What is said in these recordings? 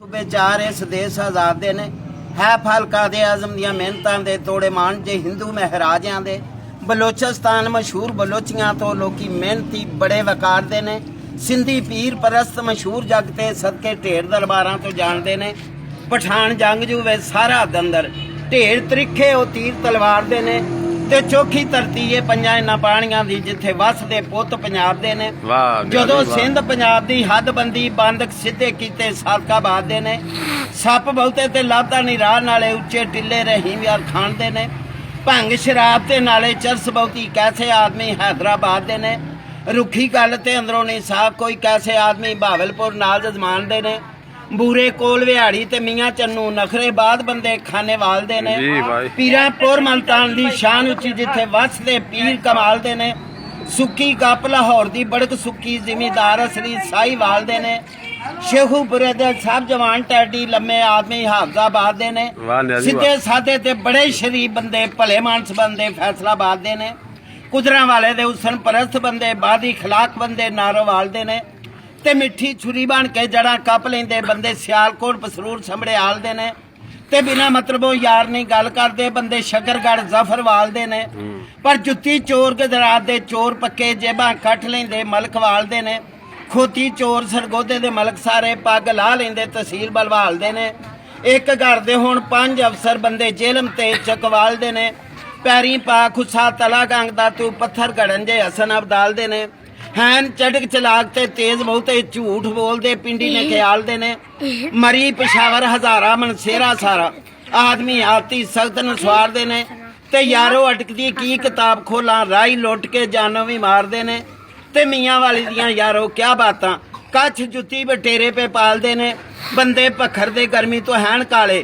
सूबे चार इस देश आजादे ने है फल कादे आजम दियां मेहनतां दे तोड़े मान जे हिंदू महराजियां दे बलोचिस्तान मशहूर बलोचियां तो लोकी मेहनती बड़े वकार दे ने सिंधी पीर परस्त मशहूर जग ते सदके ढेर दरबारां तो जानदे ने पठान जंगजू वे सारा दंदर ढेर त्रिखे ओ तीर तलवार दे ने ते चौखी धरती ये पंजां इन्हां पाणियां दी जिथे वसदे पुत पंजाब दे ने जदों सिंध पंजाब दी हदबंदी बंद सिद्धे कीते सादकाबाद दे ने सप बहुते ते लादा नी राह नाले उच्चे टिल्ले रहीम यार खान दे ने भंग शराब ते नाले चरस बहुती कैसे आदमी हैदराबाद दे ने रुखी गल ते अंदरों नहीं साफ कोई कैसे आदमी भावलपुर नाल जजमान दे ने बूरे कोल विहाड़ी ते मियाँ चन्नू नखरे बाद बंदे खाने वाल दे ने पीरापुर मलतान दी शान उची जिथे वसदे पीर कमाल दे ने सुक्की कप लाहौर दी बड़क सुक्की जिमीदार असली साई वाल दे ने शेखूपुरे दे सब जवान टैडी लम्मे आदमी हाफजाबाद दे ने सीधे साधे ते बड़े शरीफ बंदे भले मानस बंदे फैसलाबाद दे ने कुदरा वाले दे हुसन परस्त बंदे बादी खलाक बंदे नारोवाल दे ने ते मिठी छुरी बन के जड़ा कप लेंदे बंदे सियालकोट पसरूर समड़े आल दे ने ते बिना मतलबों यार नहीं गल करदे बंदे शकरगढ़ जफरवाल दे ने पर जुत्ती चोर गजरात दे चोर पक्के जेबां कट लेंदे मलक वाल दे ने खोती चोर सरगोदे दे मलक सारे पग ला लेंदे तहसील बलवाल दे ने एक घर दे हुण 5 अफसर बंदे जेलम ते चकवाल दे ने पैरी पा खुसा तला गंगदा तू पत्थर गड़न जे हसन अब्दाल दे ने हैन चटक चलाक ते तेज बहुते झूठ बोलदे पिंडी ने ख्याल दे ने मरी पिशावर हजारा मनसेरा सारा आदमी आती सख्त नसवार दे ने ते यारो अटकदी की किताब खोला राही लुट के जानो भी मार दे ने ते मियाँ वाली दियां यारो क्या बातां कच्छ जुत्ती बटेरे पे पाल दे ने बंदे पखर दे गर्मी तो हैन काले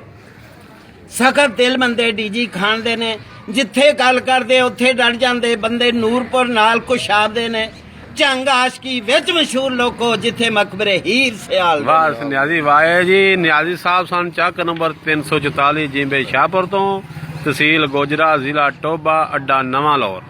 सख्त दिल बंदे डीजी खान दे ने जिथे गल करदे उत्थे डर जांदे बंदे नूरपुर नाल कुशाब दे ने चंग आशकी विच मशहूर लोको जिथे मकबरे हीर सियाल बस नियाजी वाहे जी नियाजी साहब सन चक नंबर 344 जिम्बे शाहपुर तो तहसील गोजरा जिला टोबा अड्डा नवां लाहौर।